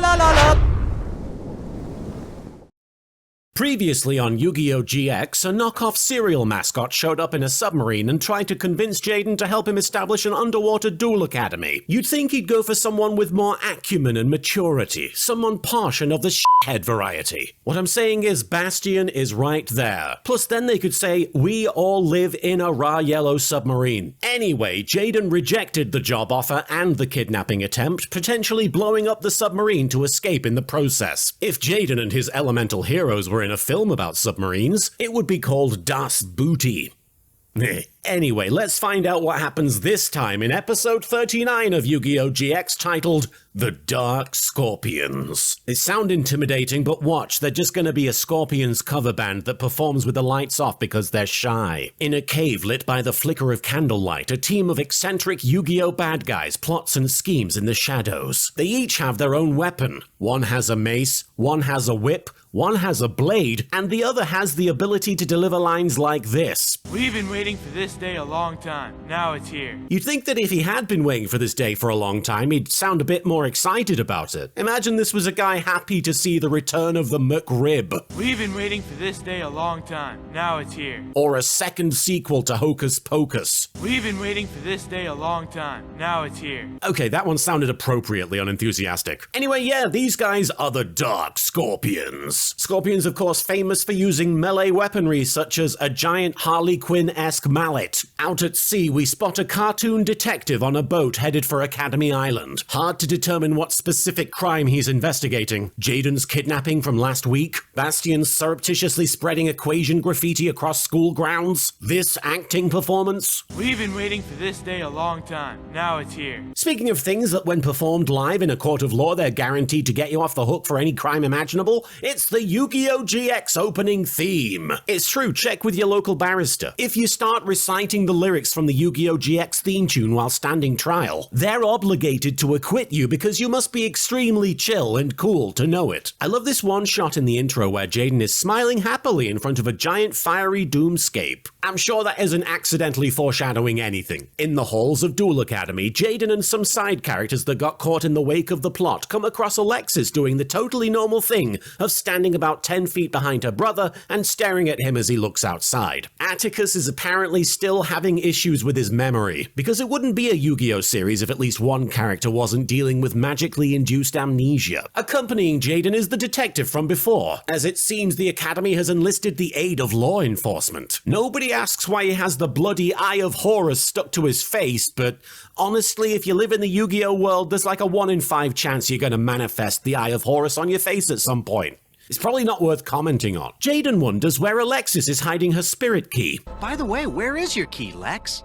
la la la. Previously on YGO GX, a knockoff cereal mascot showed up in a submarine and tried to convince Jaden to help him establish an underwater duel academy. You'd think he'd go for someone with more acumen and maturity, someone posh and of the shithead variety. What I'm saying is Bastion is right there. Plus then they could say, we all live in a raw yellow submarine. Anyway, Jaden rejected the job offer and the kidnapping attempt, potentially blowing up the submarine to escape in the process. If Jaden and his elemental heroes were in a film about submarines, it would be called Das Booty. Anyway, let's find out what happens this time in episode 39 of YGO GX titled The Dark Scorpions. They sound intimidating, but watch, they're just gonna be a Scorpions cover band that performs with the lights off because they're shy. In a cave lit by the flicker of candlelight, a team of eccentric Yu-Gi-Oh bad guys plots and schemes in the shadows. They each have their own weapon. One has a mace, one has a whip, one has a blade, and the other has the ability to deliver lines like this. We've been waiting for this day a long time. Now it's here. You'd think that if he had been waiting for this day for a long time, he'd sound a bit more excited about it. Imagine this was a guy happy to see the return of the McRib. We've been waiting for this day a long time. Now it's here. Or a second sequel to Hocus Pocus. We've been waiting for this day a long time. Now it's here. Okay, that one sounded appropriately unenthusiastic. Anyway, yeah, these guys are the Dark Scorpions. Scorpions, of course, famous for using melee weaponry such as a giant Harley Quinn-esque mallet. Out at sea, we spot a cartoon detective on a boat headed for Academy Island. Hard to determine what specific crime he's investigating. Jaden's kidnapping from last week? Bastion's surreptitiously spreading equation graffiti across school grounds? This acting performance? We've been waiting for this day a long time. Now it's here. Speaking of things that when performed live in a court of law, they're guaranteed to get you off the hook for any crime imaginable, it's the YGO GX opening theme. It's true, check with your local barrister. If you start reciting the lyrics from the YGO GX theme tune while standing trial, they're obligated to acquit you because you must be extremely chill and cool to know it. I love this one shot in the intro where Jaden is smiling happily in front of a giant fiery doomscape. I'm sure that isn't accidentally foreshadowing anything. In the halls of Duel Academy, Jaden and some side characters that got caught in the wake of the plot come across Alexis doing the totally normal thing of standing about 10 feet behind her brother and staring at him as he looks outside. Atticus is apparently still having issues with his memory, because it wouldn't be a Yu-Gi-Oh series if at least one character wasn't dealing with magically induced amnesia. Accompanying Jaden is the detective from before, as it seems the Academy has enlisted the aid of law enforcement. Nobody asks why he has the bloody Eye of Horus stuck to his face, but honestly, if you live in the Yu-Gi-Oh world, there's like a 1 in 5 chance you're gonna manifest the Eye of Horus on your face at some point. It's probably not worth commenting on. Jaden wonders where Alexis is hiding her spirit key. By the way, where is your key, Lex?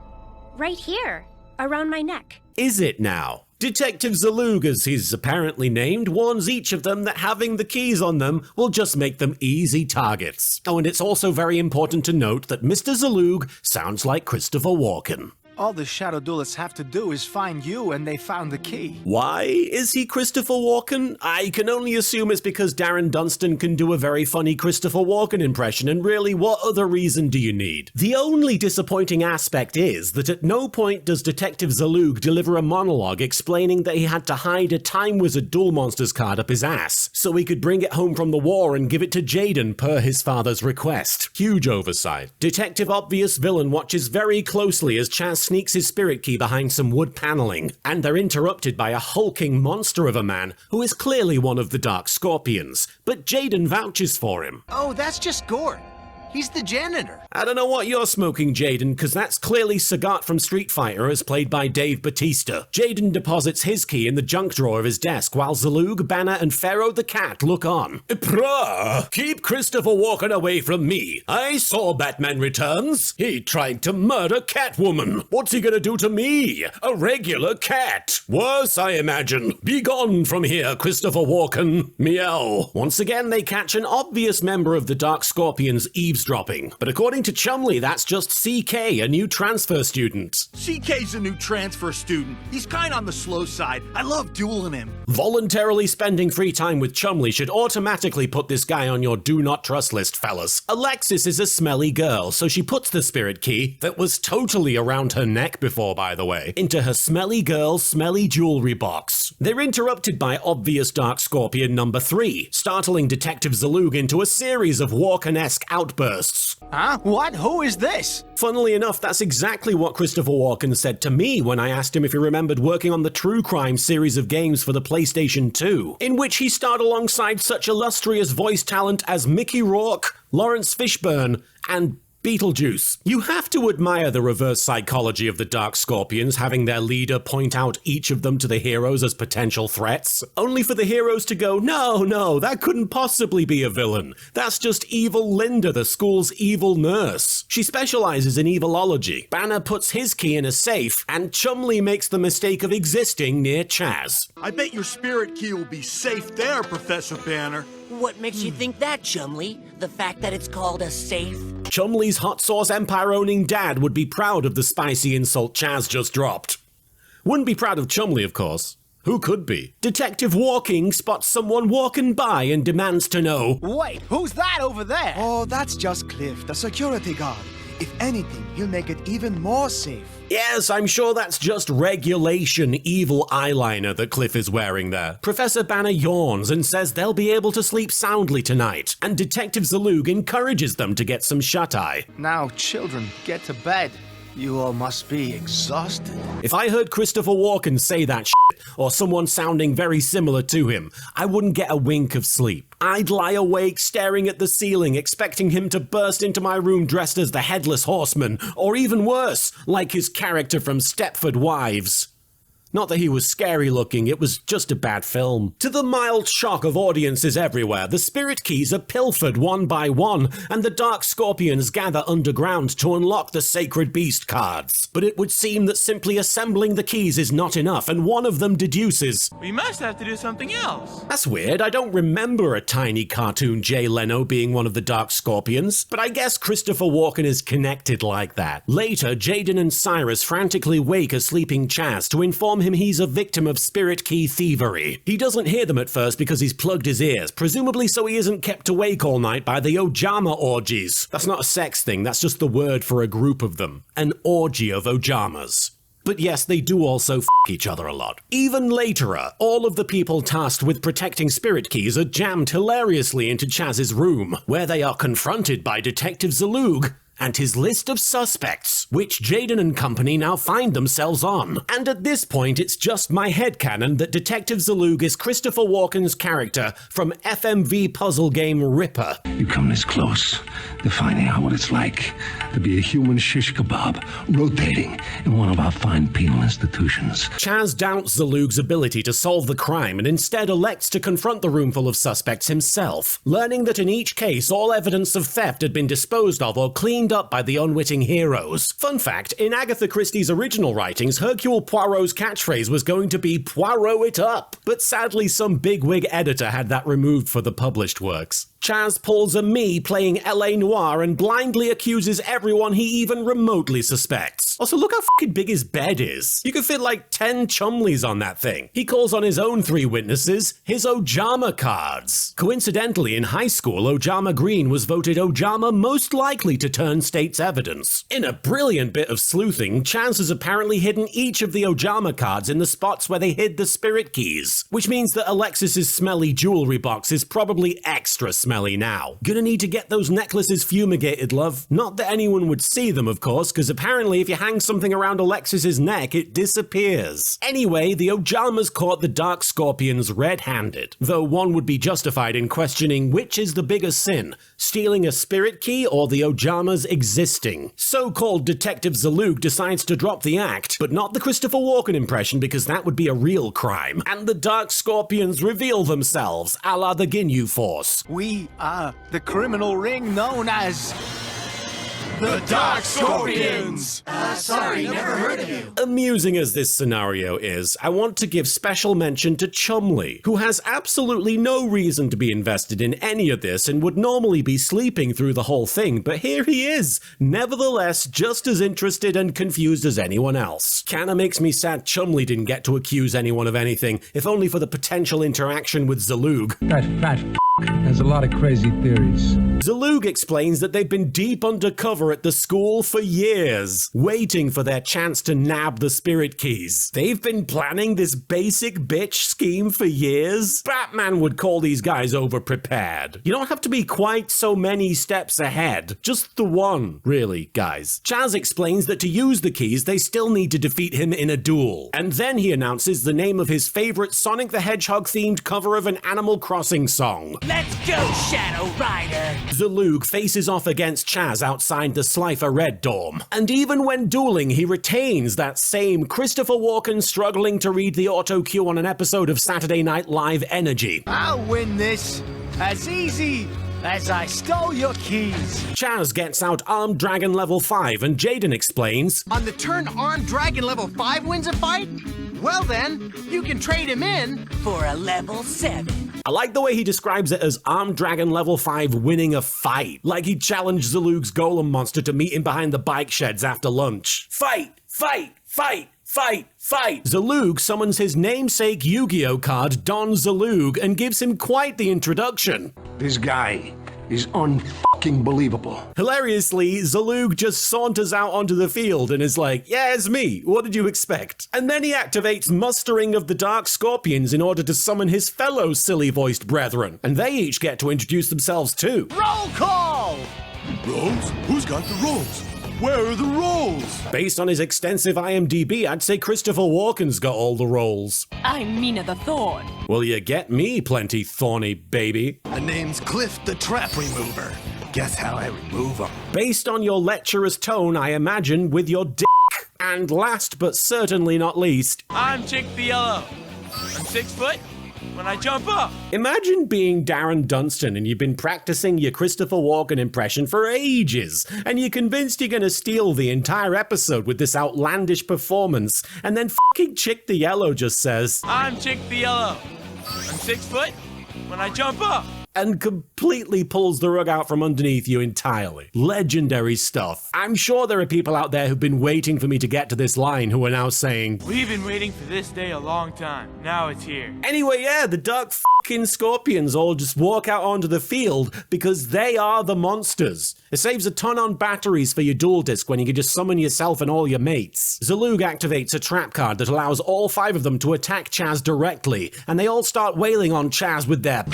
Right here, around my neck. Is it now? Detective Zaloog, as he's apparently named, warns each of them that having the keys on them will just make them easy targets. Oh, and it's also very important to note that Mr. Zaloog sounds like Christopher Walken. All the shadow duelists have to do is find you and they found the key. Why is he Christopher Walken? I can only assume it's because Darren Dunstan can do a very funny Christopher Walken impression, and really, what other reason do you need? The only disappointing aspect is that at no point does Detective Zaloog deliver a monologue explaining that he had to hide a Time Wizard Duel Monsters card up his ass so he could bring it home from the war and give it to Jaden per his father's request. Huge oversight. Detective Obvious Villain watches very closely as Chazz sneaks his spirit key behind some wood paneling, and they're interrupted by a hulking monster of a man who is clearly one of the Dark Scorpions, but Jaden vouches for him. Oh, that's just Gort. He's the janitor. I don't know what you're smoking, Jaden, because that's clearly Sagat from Street Fighter as played by Dave Bautista. Jaden deposits his key in the junk drawer of his desk while Zaloog, Banner, and Pharaoh the Cat look on. Prah! Keep Christopher Walken away from me. I saw Batman Returns. He tried to murder Catwoman. What's he gonna do to me? A regular cat. Worse, I imagine. Be gone from here, Christopher Walken. Meow. Once again, they catch an obvious member of the Dark Scorpions eavesdropping. But according to Chumley, that's just CK, a new transfer student. CK's a new transfer student. He's kind of on the slow side. I love dueling him. Voluntarily spending free time with Chumley should automatically put this guy on your do not trust list, fellas. Alexis is a smelly girl, so she puts the spirit key, that was totally around her neck before, by the way, into her smelly girl, smelly jewelry box. Chazz. They're interrupted by obvious Dark Scorpion number 3, startling Detective Zaloog into a series of Walken-esque outbursts. Huh? What? Who is this? Funnily enough, that's exactly what Christopher Walken said to me when I asked him if he remembered working on the True Crime series of games for the PlayStation 2, in which he starred alongside such illustrious voice talent as Mickey Rourke, Lawrence Fishburne, and Beetlejuice. You have to admire the reverse psychology of the Dark Scorpions, having their leader point out each of them to the heroes as potential threats, only for the heroes to go, no, that couldn't possibly be a villain. That's just evil Linda, the school's evil nurse. She specializes in evilology. Banner puts his key in a safe, and Chumley makes the mistake of existing near Chazz. I bet your spirit key will be safe there, Professor Banner. What makes you think that, Chumley? The fact that it's called a safe? Chumley's hot sauce empire-owning dad would be proud of the spicy insult Chazz just dropped. Wouldn't be proud of Chumley, of course. Who could be? Detective Walking spots someone walking by and demands to know, Wait, who's that over there? Oh, that's just Cliff, the security guard. If anything, he'll make it even more safe. yes, I'm sure that's just regulation evil eyeliner that Cliff is wearing there. Professor Banner yawns and says they'll be able to sleep soundly tonight, and Detective Zaloog encourages them to get some shut-eye. Now, children, get to bed. You all must be exhausted. If I heard Christopher Walken say that shit, or someone sounding very similar to him, I wouldn't get a wink of sleep. I'd lie awake staring at the ceiling, expecting him to burst into my room dressed as the Headless Horseman, or even worse, like his character from Stepford Wives. Not that he was scary looking, it was just a bad film. To the mild shock of audiences everywhere, the spirit keys are pilfered one by one, and the Dark Scorpions gather underground to unlock the Sacred Beast cards. But it would seem that simply assembling the keys is not enough, and one of them deduces, We must have to do something else. that's weird, I don't remember a tiny cartoon Jay Leno being one of the Dark Scorpions, but I guess Christopher Walken is connected like that. Later, Jaden and Cyrus frantically wake a sleeping Chazz to inform him he's a victim of spirit key thievery. He doesn't hear them at first because he's plugged his ears, presumably so he isn't kept awake all night by the Ojama orgies. That's not a sex thing, that's just the word for a group of them. An orgy of Ojamas. But yes, they do also f*** each other a lot. Even later, all of the people tasked with protecting spirit keys are jammed hilariously into Chazz's room, where they are confronted by Detective Zaloog and his list of suspects, which Jaden and company now find themselves on. And at this point, it's just my headcanon that Detective Zaloog is Christopher Walken's character from FMV puzzle game Ripper. You come this close to finding out what it's like to be a human shish kebab rotating in one of our fine penal institutions. Chazz doubts Zaloog's ability to solve the crime and instead elects to confront the roomful of suspects himself, learning that in each case all evidence of theft had been disposed of or cleaned up by the unwitting heroes. Fun fact, in Agatha Christie's original writings, Hercule Poirot's catchphrase was going to be Poirot it up, but sadly some bigwig editor had that removed for the published works. Chazz pulls a me playing L.A. Noire and blindly accuses everyone he even remotely suspects. Also, look how fucking big his bed is. You could fit like 10 Chumleys on that thing. He calls on his own 3 witnesses, his Ojama cards. Coincidentally, in high school, Ojama Green was voted Ojama most likely to turn state's evidence. In a brilliant bit of sleuthing, Chazz has apparently hidden each of the Ojama cards in the spots where they hid the spirit keys, which means that Alexis's smelly jewelry box is probably extra smelly now. Gonna need to get those necklaces fumigated, love. Not that anyone would see them, of course, because apparently if you hang something around Alexis's neck, it disappears. Anyway, the Ojamas caught the Dark Scorpions red-handed, though one would be justified in questioning which is the bigger sin, stealing a spirit key or the Ojamas existing. So-called Detective Zaloog decides to drop the act, but not the Christopher Walken impression because that would be a real crime, and the Dark Scorpions reveal themselves, a la the Ginyu Force. We are the criminal ring known as The Dark Scorpions! Sorry, never heard of you. Amusing as this scenario is, I want to give special mention to Chumley, who has absolutely no reason to be invested in any of this and would normally be sleeping through the whole thing, but here he is, nevertheless just as interested and confused as anyone else. Kinda makes me sad Chumley didn't get to accuse anyone of anything, if only for the potential interaction with Zaloog. That has a lot of crazy theories. Zaloog explains that they've been deep undercover at the school for years, waiting for their chance to nab the spirit keys. They've been planning this basic bitch scheme for years. Batman would call these guys overprepared. You don't have to be quite so many steps ahead. Just the one, really, guys. Chazz explains that to use the keys, they still need to defeat him in a duel. And then he announces the name of his favorite Sonic the Hedgehog-themed cover of an Animal Crossing song. Let's go, Shadow Rider! Zaloog faces off against Chazz outside the Slifer Red dorm. And even when dueling, he retains that same Christopher Walken struggling to read the auto cue on an episode of Saturday Night Live energy. I'll win this as easy as I stole your keys. Chazz gets out Armed Dragon level 5 and Jaden explains, On the turn Armed Dragon level 5 wins a fight? Well then, you can trade him in. For a level 7. I like the way he describes it as Armed Dragon level 5 winning a fight, like he challenged Zaloog's golem monster to meet him behind the bike sheds after lunch. Fight! Fight! Fight! Fight! Fight! Zaloog summons his namesake Yu-Gi-Oh card, Don Zaloog, and gives him quite the introduction. This guy is unfucking believable. Hilariously, Zaloog just saunters out onto the field and is like, yeah, it's me, what did you expect? And then he activates Mustering of the Dark Scorpions in order to summon his fellow silly-voiced brethren, and they each get to introduce themselves too. Roll call! Rolls? Who's got the rolls? Where are the rolls? Based on his extensive IMDb, I'd say Christopher Walken's got all the roles. I'm Mina the Thorn. Well, you get me, plenty thorny baby. The name's Cliff the Trap Remover. Guess how I remove them? Based on your lecherous tone, I imagine, with your dick. And last but certainly not least, I'm Chick the Yellow. I'm 6 foot. When I jump up. imagine being Darren Dunstan and you've been practicing your Christopher Walken impression for ages, and you're convinced you're gonna steal the entire episode with this outlandish performance, and then fucking Chick the Yellow just says, I'm Chick the Yellow. I'm 6 foot. When I jump up. and completely pulls the rug out from underneath you entirely. Legendary stuff. I'm sure there are people out there who've been waiting for me to get to this line who are now saying, We've been waiting for this day a long time. Now it's here. anyway, yeah, the dark fucking scorpions all just walk out onto the field because they are the monsters. It saves a ton on batteries for your dual disc when you can just summon yourself and all your mates. Zaloog activates a trap card that allows all 5 of them to attack Chazz directly, and they all start wailing on Chazz with their...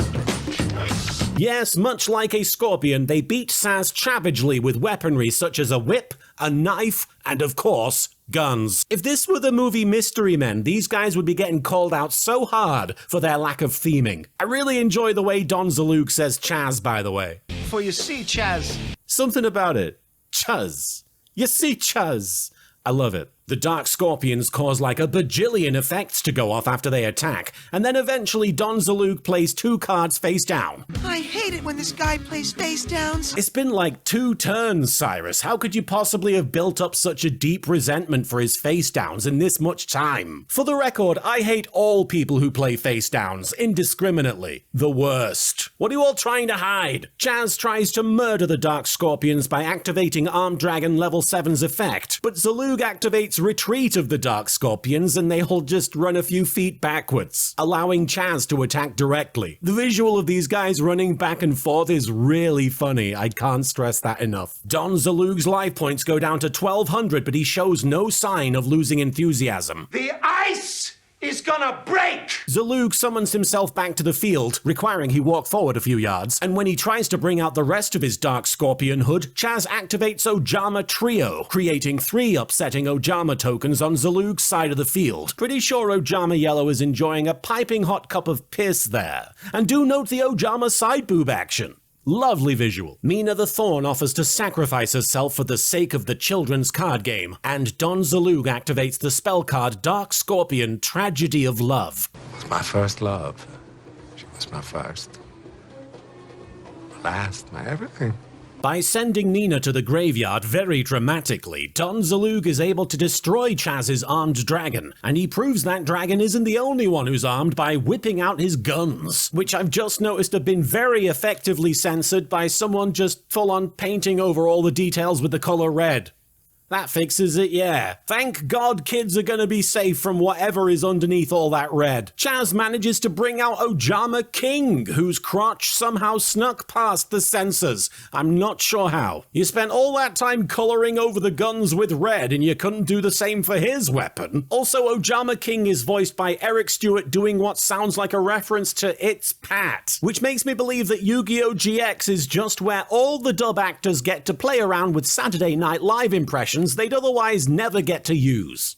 Yes, much like a scorpion, they beat Chazz savagely with weaponry such as a whip, a knife, and of course, guns. If this were the movie Mystery Men, these guys would be getting called out so hard for their lack of theming. I really enjoy the way Don Zaloog says Chazz, by the way. For you see, Chazz. Something about it. Chazz. You see, Chazz. I love it. The Dark Scorpions cause like a bajillion effects to go off after they attack, and then eventually Don Zaloog plays 2 cards face down. I hate it when this guy plays face downs. It's been like 2 turns, Cyrus. How could you possibly have built up such a deep resentment for his face downs in this much time? For the record, I hate all people who play face downs, indiscriminately. The worst. What are you all trying to hide? Chazz tries to murder the Dark Scorpions by activating Armed Dragon Level 7's effect, but Zaloog activates Retreat of the Dark Scorpions and they all just run a few feet backwards, allowing Chazz to attack directly. The visual of these guys running back and forth is really funny. I can't stress that enough. Don Zaloog's life points go down to 1200, but he shows no sign of losing enthusiasm. The ice is gonna break! Zaloog summons himself back to the field, requiring he walk forward a few yards, and when he tries to bring out the rest of his Dark Scorpion hood, Chazz activates Ojama Trio, creating 3 upsetting Ojama tokens on Zaloog's side of the field. Pretty sure Ojama Yellow is enjoying a piping hot cup of piss there. And do note the Ojama side boob action. Lovely visual. Mina the Thorn offers to sacrifice herself for the sake of the children's card game, and Don Zaloog activates the spell card Dark Scorpion Tragedy of Love. It was my first love. She was my first. My last, my everything. By sending Mina to the graveyard very dramatically, Don Zaloog is able to destroy Chazz's armed dragon, and he proves that dragon isn't the only one who's armed by whipping out his guns, which I've just noticed have been very effectively censored by someone just full-on painting over all the details with the color red. That fixes it, yeah. Thank God kids are gonna be safe from whatever is underneath all that red. Chazz manages to bring out Ojama King, whose crotch somehow snuck past the sensors. I'm not sure how. You spent all that time coloring over the guns with red and you couldn't do the same for his weapon. Also, Ojama King is voiced by Eric Stewart doing what sounds like a reference to It's Pat, which makes me believe that Yu-Gi-Oh! GX is just where all the dub actors get to play around with Saturday Night Live impressions they'd otherwise never get to use.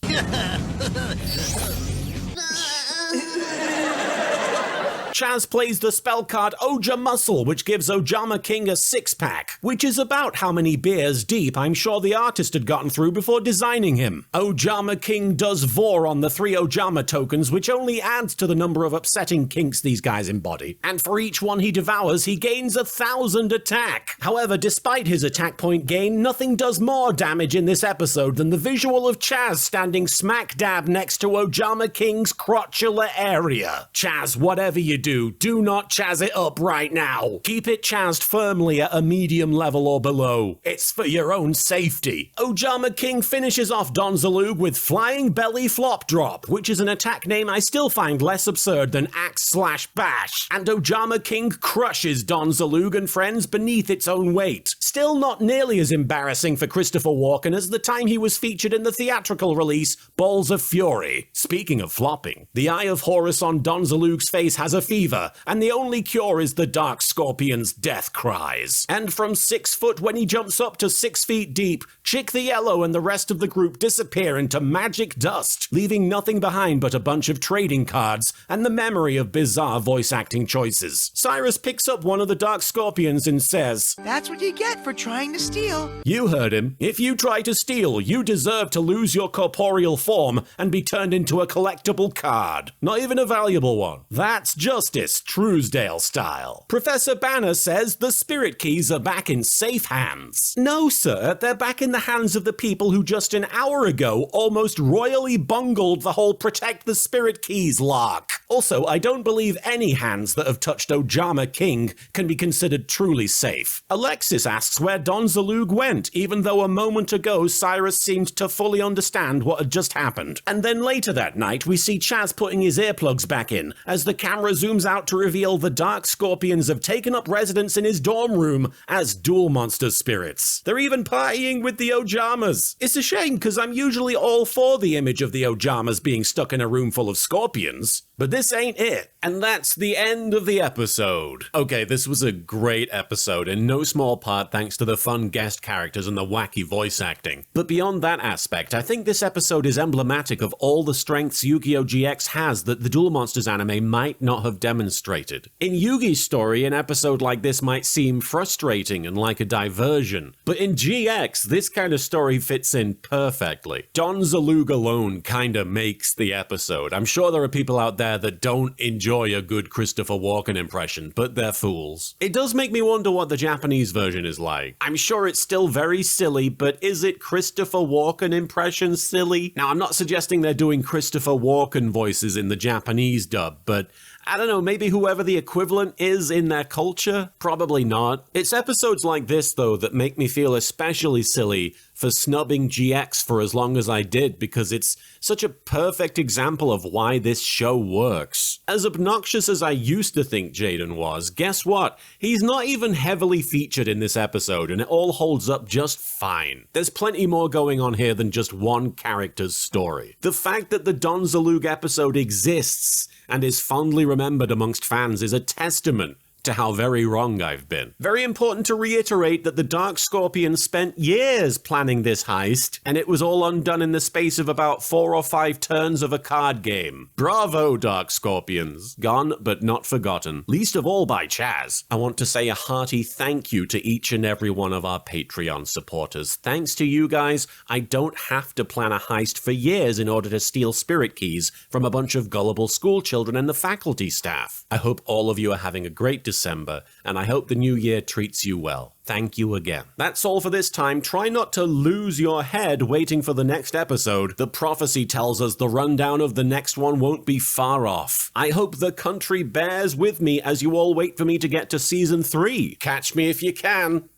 Chazz plays the spell card Oja Muscle, which gives Ojama King a 6-pack, which is about how many beers deep I'm sure the artist had gotten through before designing him. Ojama King does Vor on the 3 Ojama tokens, which only adds to the number of upsetting kinks these guys embody. And for each one he devours, he gains 1,000 attack. However, despite his attack point gain, nothing does more damage in this episode than the visual of Chazz standing smack dab next to Ojama King's crotchular area. Chazz, whatever you do not Chazz it up right now. Keep it chazzed firmly at a medium level or below. It's for your own safety. Ojama King finishes off Don Zaloog with Flying Belly Flop Drop, which is an attack name I still find less absurd than Axe/Bash. And Ojama King crushes Don Zaloog and friends beneath its own weight. Still not nearly as embarrassing for Christopher Walken as the time he was featured in the theatrical release Balls of Fury. Speaking of flopping, the Eye of Horus on Don Zaloog's face has a fever, and the only cure is the Dark Scorpion's death cries. And from 6 foot when he jumps up to 6 feet deep, Chick the Yellow and the rest of the group disappear into magic dust, leaving nothing behind but a bunch of trading cards and the memory of bizarre voice acting choices. Cyrus picks up one of the Dark Scorpions and says, That's what you get for trying to steal. You heard him. If you try to steal, you deserve to lose your corporeal form and be turned into a collectible card. Not even a valuable one. That's justice, Truesdale style. Professor Banner says the spirit keys are back in safe hands. No, sir, they're back in the hands of the people who just an hour ago almost royally bungled the whole protect the spirit keys lark. Also, I don't believe any hands that have touched Ojama King can be considered truly safe. Alexis asks where Don Zaloog went, even though a moment ago Cyrus seemed to fully understand what had just happened. And then later that night, we see Chazz putting his earplugs back in, as the camera zooms out to reveal the Dark Scorpions have taken up residence in his dorm room as duel monster spirits. They're even partying with the Ojamas. It's a shame, because I'm usually all for the image of the Ojamas being stuck in a room full of scorpions. But this ain't it. And that's the end of the episode. Okay, this was a great episode, in no small part thanks to the fun guest characters and the wacky voice acting. But beyond that aspect, I think this episode is emblematic of all the strengths Yu-Gi-Oh! GX has that the Duel Monsters anime might not have demonstrated. In Yugi's story, an episode like this might seem frustrating and like a diversion. But in GX, this kind of story fits in perfectly. Don Zaloog alone kinda makes the episode. I'm sure there are people out there that don't enjoy a good Christopher Walken impression, but they're fools. It does make me wonder what the Japanese version is like. I'm sure it's still very silly, but is it Christopher Walken impression silly? Now, I'm not suggesting they're doing Christopher Walken voices in the Japanese dub, but I don't know, maybe whoever the equivalent is in their culture? Probably not. It's episodes like this, though, that make me feel especially silly for snubbing GX for as long as I did, because it's such a perfect example of why this show works. As obnoxious as I used to think Jaden was, guess what? He's not even heavily featured in this episode, and it all holds up just fine. There's plenty more going on here than just one character's story. The fact that the Don Zaloog episode exists and is fondly remembered amongst fans is a testament to how very wrong I've been. Very important to reiterate that the Dark Scorpion spent years planning this heist, and it was all undone in the space of about 4 or 5 turns of a card game. Bravo, Dark Scorpions. Gone but not forgotten. Least of all by Chazz. I want to say a hearty thank you to each and every one of our Patreon supporters. Thanks to you guys, I don't have to plan a heist for years in order to steal spirit keys from a bunch of gullible school children and the faculty staff. I hope all of you are having a great December, and I hope the new year treats you well. Thank you again. That's all for this time. Try not to lose your head waiting for the next episode. The prophecy tells us the rundown of the next one won't be far off. I hope the country bears with me as you all wait for me to get to season 3. Catch me if you can.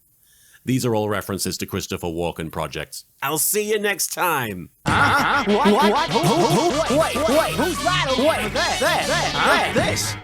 These are all references to Christopher Walken projects. I'll see you next time. What? Wait, who's that over there? There. This?